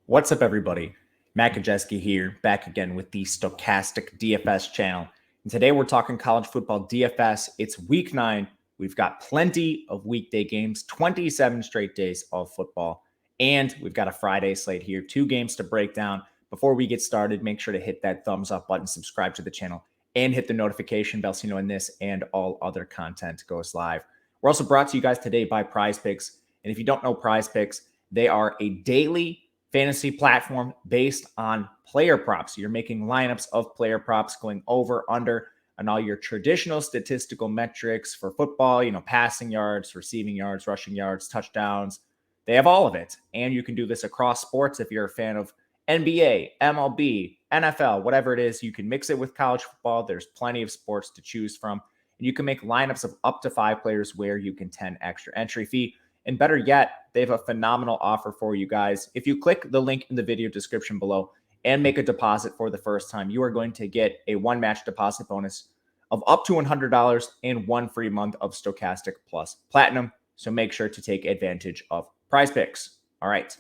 What's up, everybody? Matt Kajeski here, back again with the Stokastic DFS channel. And today we're talking college football DFS. It's week 9. We've got plenty of weekday games, 27 straight days of football, and we've got a Friday slate here, 2 games to break down. Before we get started, make sure to hit that thumbs up button, subscribe to the channel, and hit the notification bell so you know when this and all other content goes live. We're also brought to you guys today by Prize Picks. And if you don't know Prize Picks, they are a daily fantasy platform based on player props. You're making lineups of player props, going over, under, and all your traditional statistical metrics for football, passing yards, receiving yards, rushing yards, touchdowns. They have all of it. And you can do this across sports if you're a fan of NBA, MLB, NFL, whatever it is. You can mix it with college football. There's plenty of sports to choose from. And you can make lineups of up to 5 players where you can 10 extra entry fee. And better yet, they have a phenomenal offer for you guys. If you click the link in the video description below and make a deposit for the first time, you are going to get a one-match deposit bonus of up to $100 and 1 free month of Stokastic Plus Platinum. So make sure to take advantage of Prize Picks. All right,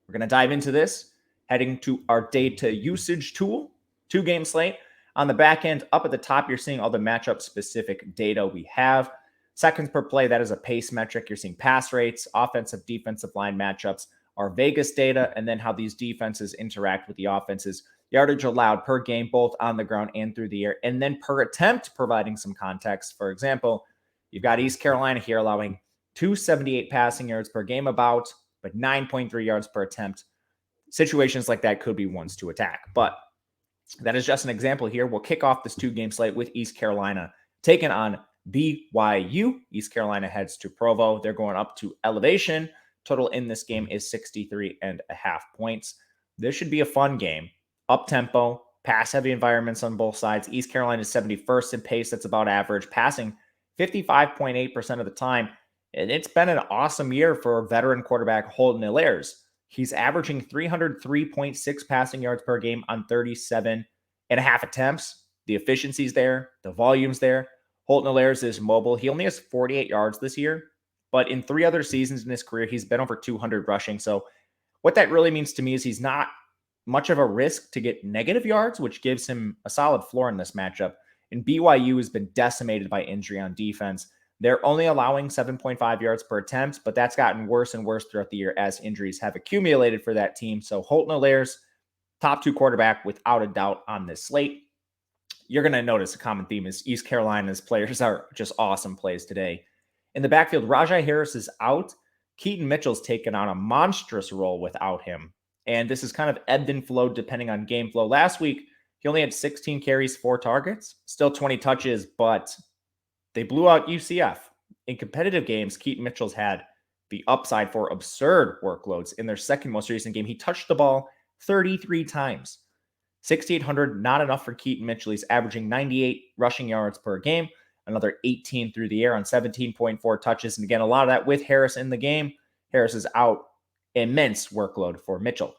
we're going to dive into this, heading to our data usage tool, 2-game slate. On the back end, up at the top, you're seeing all the matchup-specific data we have. Seconds per play, that is a pace metric. You're seeing pass rates, offensive, defensive line matchups, our Vegas data, and then how these defenses interact with the offenses. Yardage allowed per game, both on the ground and through the air, and then per attempt, providing some context. For example, you've got East Carolina here allowing 278 passing yards per game about, but 9.3 yards per attempt. Situations like that could be ones to attack, but that is just an example here. We'll kick off this 2-game slate with East Carolina taking on BYU. East Carolina heads to Provo. They're going up to elevation. Total in this game is 63.5 points. This should be a fun game. Up-tempo, pass-heavy environments on both sides. East Carolina is 71st in pace. That's about average. Passing 55.8% of the time. And it's been an awesome year for veteran quarterback Holton Hilaire. He's averaging 303.6 passing yards per game on 37.5 attempts. The efficiency's there. The volume's there. Holton Hilaire is mobile. He only has 48 yards this year, but in 3 other seasons in his career, he's been over 200 rushing. So what that really means to me is he's not much of a risk to get negative yards, which gives him a solid floor in this matchup. And BYU has been decimated by injury on defense. They're only allowing 7.5 yards per attempt, but that's gotten worse and worse throughout the year as injuries have accumulated for that team. So Holton Hilaire's top 2 quarterback without a doubt on this slate. You're going to notice a common theme is East Carolina's players are just awesome plays today. In the backfield, Rajai Harris is out. Keaton Mitchell's taken on a monstrous role without him. And this is kind of ebbed and flowed depending on game flow. Last week, he only had 16 carries, 4 targets, still 20 touches, but they blew out UCF. In competitive games, Keaton Mitchell's had the upside for absurd workloads. In their second most recent game, he touched the ball 33 times. 6,800, not enough for Keaton Mitchell. He's averaging 98 rushing yards per game, another 18 through the air on 17.4 touches. And again, a lot of that with Harris in the game. Harris is out. Immense workload for Mitchell.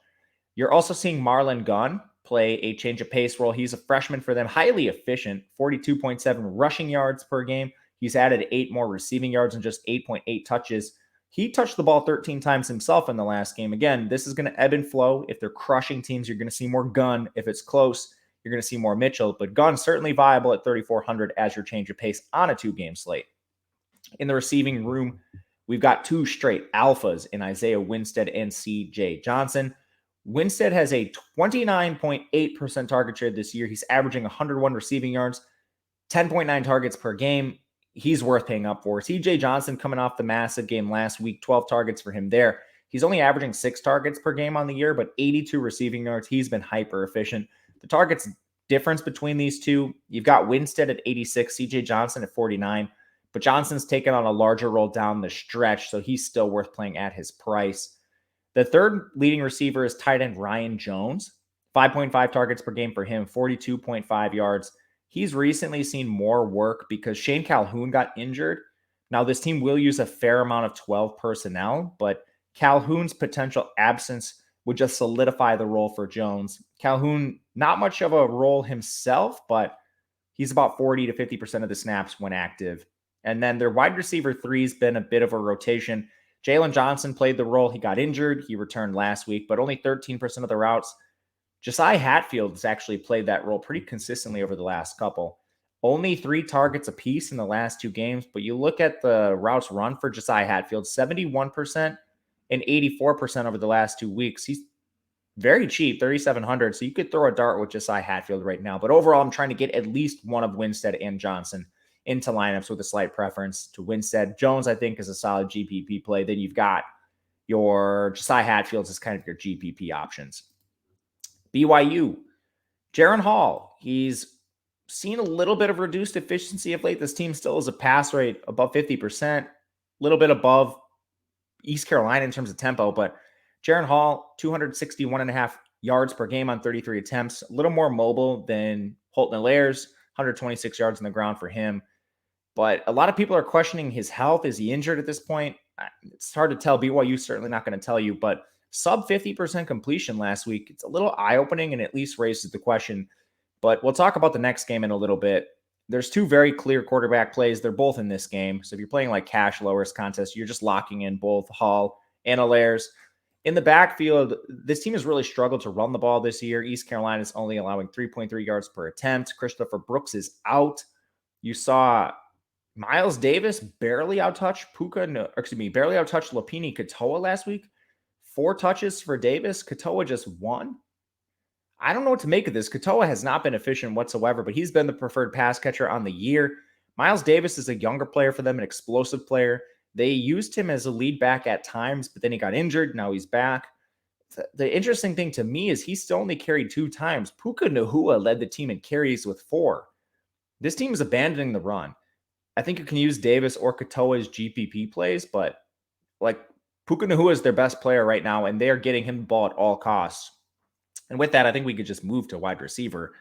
You're also seeing Marlon Gunn play a change of pace role. He's a freshman for them, highly efficient, 42.7 rushing yards per game. He's added 8 more receiving yards and just 8.8 touches. He touched the ball 13 times himself in the last game. Again, this is going to ebb and flow. If they're crushing teams, you're going to see more Gunn. If it's close, you're going to see more Mitchell. But Gunn certainly viable at 3,400 as your change of pace on a 2-game slate. In the receiving room, we've got 2 straight alphas in Isaiah Winstead and CJ Johnson. Winstead has a 29.8% target share this year. He's averaging 101 receiving yards, 10.9 targets per game. He's worth paying up for. CJ Johnson coming off the massive game last week, 12 targets for him there. He's only averaging 6 targets per game on the year, but 82 receiving yards. He's been hyper efficient. The targets difference between these two, you've got Winstead at 86, CJ Johnson at 49, but Johnson's taken on a larger role down the stretch, so he's still worth playing at his price. The third leading receiver is tight end Ryan Jones, 5.5 targets per game for him, 42.5 yards. He's recently seen more work because Shane Calhoun got injured. Now, this team will use a fair amount of 12 personnel, but Calhoun's potential absence would just solidify the role for Jones. Calhoun, not much of a role himself, but he's about 40 to 50% of the snaps when active. And then their wide receiver 3's been a bit of a rotation. Jalen Johnson played the role. He got injured. He returned last week, but only 13% of the routes. Josiah Hatfield has actually played that role pretty consistently over the last couple. Only 3 targets apiece in the last 2 games, but you look at the routes run for Josiah Hatfield, 71% and 84% over the last 2 weeks. He's very cheap, 3,700. So you could throw a dart with Josiah Hatfield right now. But overall, I'm trying to get at least one of Winstead and Johnson into lineups with a slight preference to Winstead. Jones, I think, is a solid GPP play. Then you've got your Josiah Hatfields as kind of your GPP options. BYU, Jaron Hall. He's seen a little bit of reduced efficiency of late. This team still has a pass rate above 50%, a little bit above East Carolina in terms of tempo, but Jaron Hall, 261.5 yards per game on 33 attempts, a little more mobile than Holton Hilaire's, 126 yards on the ground for him. But a lot of people are questioning his health. Is he injured at this point? It's hard to tell. BYU certainly not going to tell you, but sub 50% completion last week. It's a little eye-opening and at least raises the question. But we'll talk about the next game in a little bit. There's 2 very clear quarterback plays. They're both in this game. So if you're playing like cash lowers contest, you're just locking in both Hall and Hilaire's. In the backfield, this team has really struggled to run the ball this year. East Carolina is only allowing 3.3 yards per attempt. Christopher Brooks is out. You saw Miles Davis barely outtouch barely outtouched Lopini Katoa last week. 4 touches for Davis. Katoa just 1. I don't know what to make of this. Katoa has not been efficient whatsoever, but he's been the preferred pass catcher on the year. Miles Davis is a younger player for them, an explosive player. They used him as a lead back at times, but then he got injured. Now he's back. The interesting thing to me is he still only carried 2 times. Puka Nacua led the team in carries with 4. This team is abandoning the run. I think you can use Davis or Katoa as GPP plays, but like Puka Nacua is their best player right now, and they are getting him the ball at all costs. And with that, I think we could just move to wide receiver.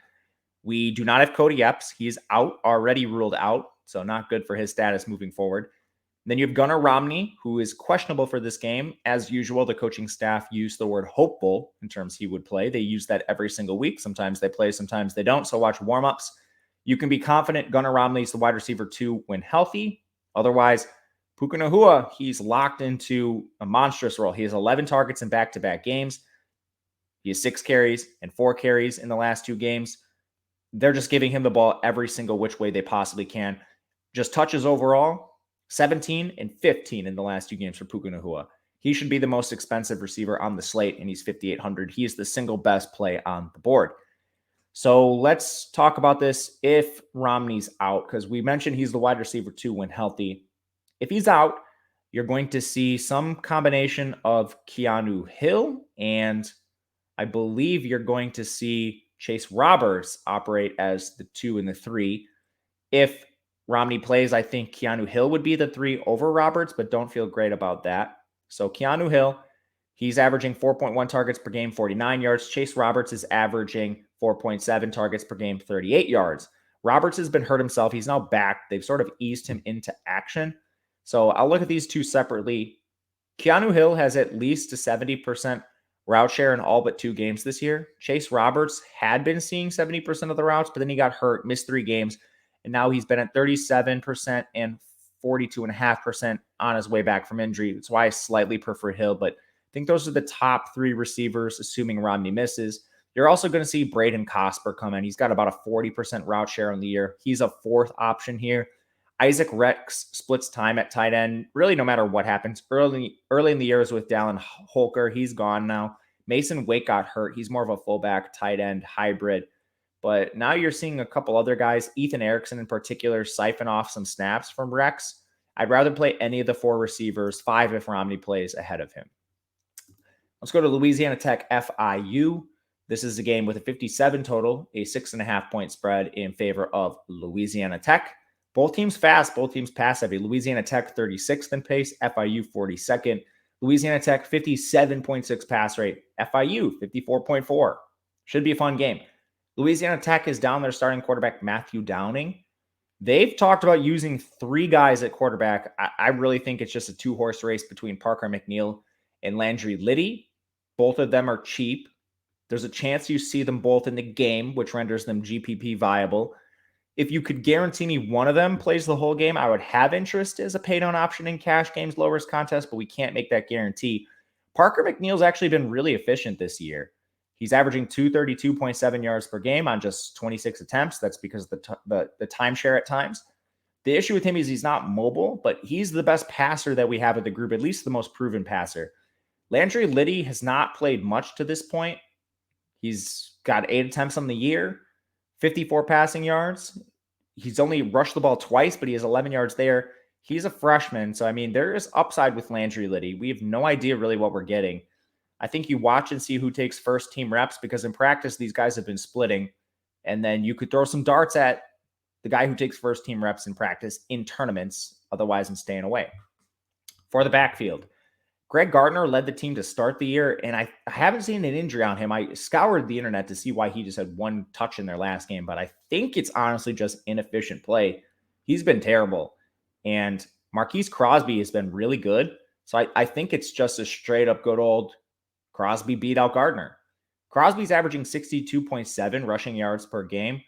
We do not have Cody Epps. He's out, already ruled out, so not good for his status moving forward. Then you have Gunnar Romney, who is questionable for this game. As usual, the coaching staff used the word hopeful in terms he would play. They use that every single week. Sometimes they play, sometimes they don't. So watch warmups. You can be confident Gunnar Romney is the wide receiver 2 when healthy. Otherwise, Puka Nacua, he's locked into a monstrous role. He has 11 targets in back-to-back games. He has 6 carries and 4 carries in the last 2 games. They're just giving him the ball every single which way they possibly can. Just touches overall, 17 and 15 in the last 2 games for Puka Nacua. He should be the most expensive receiver on the slate, and he's 5,800. He is the single best play on the board. So let's talk about this if Romney's out, because we mentioned he's the wide receiver 2 when healthy. If he's out, you're going to see some combination of Keanu Hill, and I believe you're going to see Chase Roberts operate as the 2 and the 3. If Romney plays, I think Keanu Hill would be the 3 over Roberts, but don't feel great about that. So Keanu Hill, he's averaging 4.1 targets per game, 49 yards. Chase Roberts is averaging 4.7 targets per game, 38 yards. Roberts has been hurt himself. He's now back. They've sort of eased him into action. So I'll look at these 2 separately. Keanu Hill has at least a 70% route share in all but 2 games this year. Chase Roberts had been seeing 70% of the routes, but then he got hurt, missed 3 games. And now he's been at 37% and 42.5% on his way back from injury. That's why I slightly prefer Hill, but I think those are the top 3 receivers, assuming Romney misses. You're also going to see Braden Cosper come in. He's got about a 40% route share on the year. He's a 4th option here. Isaac Rex splits time at tight end, really no matter what happens. Early in the years with Dallin Holker, he's gone now. Mason Wake got hurt. He's more of a fullback tight end hybrid. But now you're seeing a couple other guys, Ethan Erickson in particular, siphon off some snaps from Rex. I'd rather play any of the 4 receivers, 5 if Romney plays ahead of him. Let's go to Louisiana Tech FIU. This is a game with a 57 total, a 6.5 point spread in favor of Louisiana Tech. Both teams fast, both teams pass heavy. Louisiana Tech 36th in pace, FIU 42nd. Louisiana Tech 57.6 pass rate, FIU 54.4. Should be a fun game. Louisiana Tech is down their starting quarterback, Matthew Downing. They've talked about using 3 guys at quarterback. I really think it's just a 2-horse race between Parker McNeil and Landry Liddy. Both of them are cheap. There's a chance you see them both in the game, which renders them GPP viable. if you could guarantee me one of them plays the whole game, I would have interest as a pay down option in cash games, low risk contest, but we can't make that guarantee. Parker McNeil's actually been really efficient this year. He's averaging 232.7 yards per game on just 26 attempts. That's because of the timeshare at times. The issue with him is he's not mobile, but he's the best passer that we have at the group, at least the most proven passer. Landry Liddy has not played much to this point. He's got 8 attempts on the year, 54 passing yards. He's only rushed the ball twice, but he has 11 yards there. He's a freshman. So, I mean, there is upside with Landry Liddy. We have no idea really what we're getting. I think you watch and see who takes first team reps, because in practice, these guys have been splitting. And then you could throw some darts at the guy who takes first team reps in practice in tournaments. Otherwise, I'm staying away. For the backfield, Greg Gardner led the team to start the year, and I haven't seen an injury on him. I scoured the internet to see why he just had 1 touch in their last game, but I think it's honestly just inefficient play. He's been terrible. And Marquise Crosby has been really good. So I think it's just a straight up good old Crosby beat out Gardner. Crosby's averaging 62.7 rushing yards per game.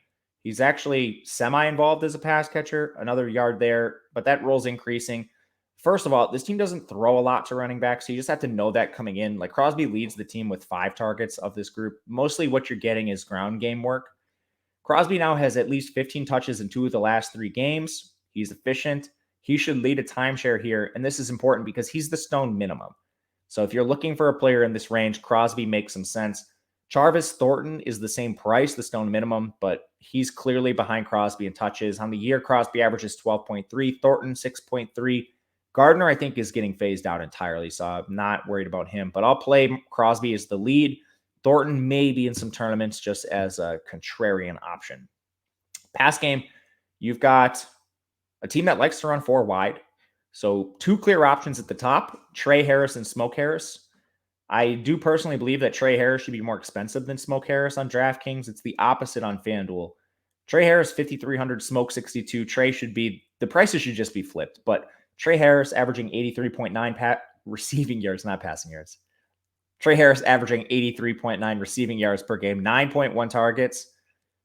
He's actually semi-involved as a pass catcher, another yard there, but that role's increasing. First of all, this team doesn't throw a lot to running backs, so you just have to know that coming in. Like, Crosby leads the team with 5 targets of this group. Mostly what you're getting is ground game work. Crosby now has at least 15 touches in 2 of the last 3 games. He's efficient. He should lead a timeshare here, and this is important because he's the Stone minimum. So if you're looking for a player in this range, Crosby makes some sense. Jarvis Thornton is the same price, the Stone minimum, but he's clearly behind Crosby in touches. On the year, Crosby averages 12.3, Thornton 6.3. Gardner, I think, is getting phased out entirely, so I'm not worried about him. But I'll play Crosby as the lead. Thornton maybe in some tournaments just as a contrarian option. Pass game, you've got a team that likes to run 4 wide. So 2 clear options at the top, Trey Harris and Smoke Harris. I do personally believe that Trey Harris should be more expensive than Smoke Harris on DraftKings. It's the opposite on FanDuel. Trey Harris, 5,300, Smoke 62. Trey should be, the prices should just be flipped, but Trey Harris averaging 83.9 receiving yards, not passing yards. Trey Harris averaging 83.9 receiving yards per game, 9.1 targets.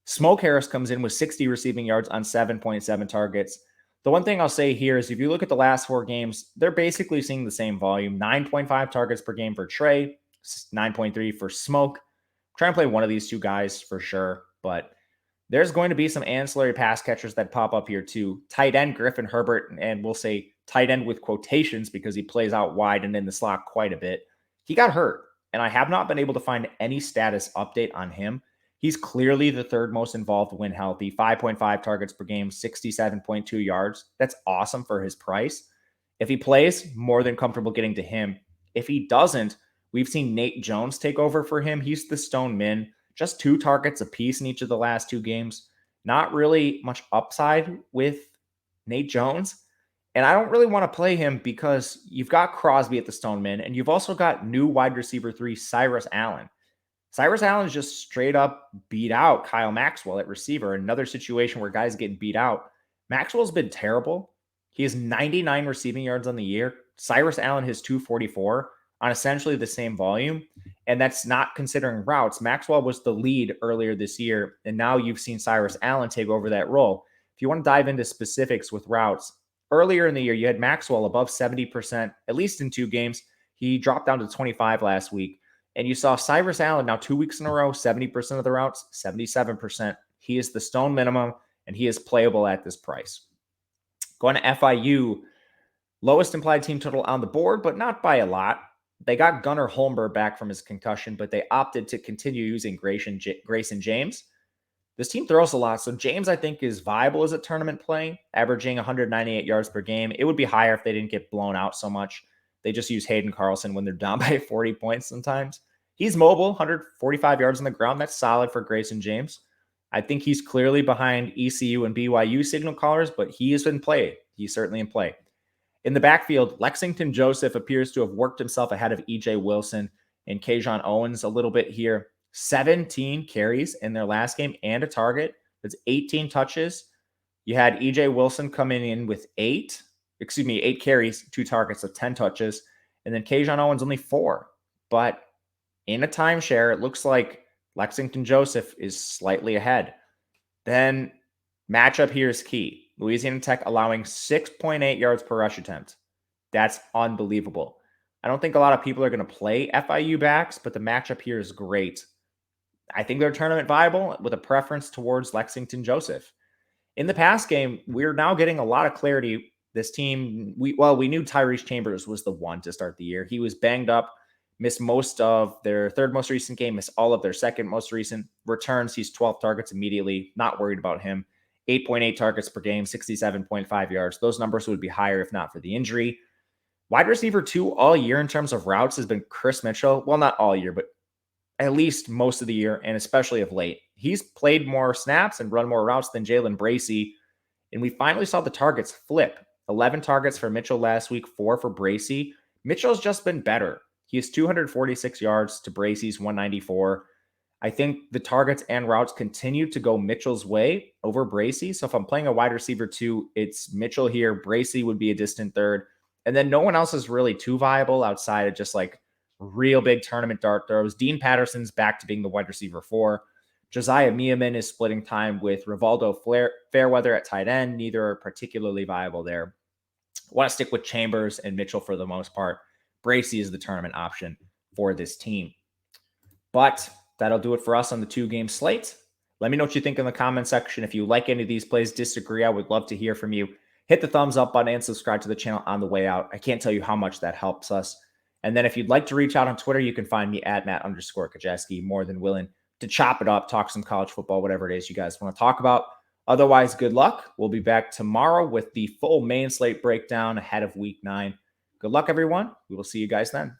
Smoke Harris comes in with 60 receiving yards on 7.7 targets. The one thing I'll say here is if you look at the last 4 games, they're basically seeing the same volume, 9.5 targets per game for Trey, 9.3 for Smoke. I'm trying to play one of these 2 guys for sure, but there's going to be some ancillary pass catchers that pop up here too. Tight end Griffin Herbert, and we'll say tight end with quotations because he plays out wide and in the slot quite a bit. He got hurt, and I have not been able to find any status update on him. He's clearly the 3rd most involved when healthy, 5.5 targets per game, 67.2 yards. That's awesome for his price. If he plays, more than comfortable getting to him. If he doesn't, we've seen Nate Jones take over for him. He's the Stone min, just 2 targets apiece in each of the last 2 games. Not really much upside with Nate Jones. And I don't really want to play him because you've got Crosby at the Stone min, and you've also got new wide receiver 3, Cyrus Allen. Cyrus Allen just straight up beat out Kyle Maxwell at receiver. Another situation where guys getting beat out. Maxwell's been terrible. He has 99 receiving yards on the year. Cyrus Allen has 244 on essentially the same volume. And that's not considering routes. Maxwell was the lead earlier this year, and now you've seen Cyrus Allen take over that role. If you want to dive into specifics with routes, earlier in the year, you had Maxwell above 70%, at least in 2 games. He dropped down to 25 last week. And you saw Cyrus Allen now 2 weeks in a row, 70% of the routes, 77%. He is the Stone minimum, and he is playable at this price. Going to FIU, lowest implied team total on the board, but not by a lot. They got Gunnar Holmberg back from his concussion, but they opted to continue using Grayson James. This team throws a lot, so James, I think, is viable as a tournament play, averaging 198 yards per game. It would be higher if they didn't get blown out so much. They just use Hayden Carlson when they're down by 40 points sometimes. He's mobile, 145 yards on the ground. That's solid for Grayson James. I think he's clearly behind ECU and BYU signal callers, but he is in play. He's certainly in play. In the backfield, Lexington Joseph appears to have worked himself ahead of EJ Wilson and Kajon Owens a little bit here. 17 carries in their last game and a target. That's 18 touches. You had EJ Wilson coming in with 8 carries, 2 targets, so 10 touches. And then Kajon Owens only 4. But in a timeshare, it looks like Lexington Joseph is slightly ahead. Then Matchup here is key. Louisiana Tech allowing 6.8 yards per rush attempt. That's unbelievable. I don't think a lot of people are going to play FIU backs, but the matchup here is great. I think they're tournament viable with a preference towards Lexington Joseph. In the past game, we're now getting a lot of clarity. This team, we knew Tyrese Chambers was the one to start the year. He was banged up, missed most of their third most recent game, missed all of their second most recent returns. He's 12 targets immediately. Not worried about him. 8.8 targets per game, 67.5 yards. Those numbers would be higher if not for the injury. Wide receiver 2 all year in terms of routes has been Chris Mitchell. Well, not all year, but at least most of the year, and especially of late. He's played more snaps and run more routes than Jalen Bracey, and we finally saw the targets flip. 11 targets for Mitchell last week, 4 for Bracey. Mitchell's just been better. He has 246 yards to Bracey's 194. I think the targets and routes continue to go Mitchell's way over Bracey. So if I'm playing a wide receiver 2, it's Mitchell here. Bracey would be a distant third. And then no one else is really too viable outside of just like real big tournament dart throws. Dean Patterson's back to being the wide receiver 4. Josiah Meeman is splitting time with Rivaldo Fairweather at tight end. Neither are particularly viable there. I want to stick with Chambers and Mitchell for the most part. Bracey is the tournament option for this team. But that'll do it for us on the 2-game slate. Let me know what you think in the comment section. If you like any of these plays, disagree, I would love to hear from you. Hit the thumbs up button and subscribe to the channel on the way out. I can't tell you how much that helps us. And then if you'd like to reach out on Twitter, you can find me at Matt_Kajeski. More than willing to chop it up, talk some college football, whatever it is you guys want to talk about. Otherwise, good luck. We'll be back tomorrow with the full main slate breakdown ahead of week 9. Good luck, everyone. We will see you guys then.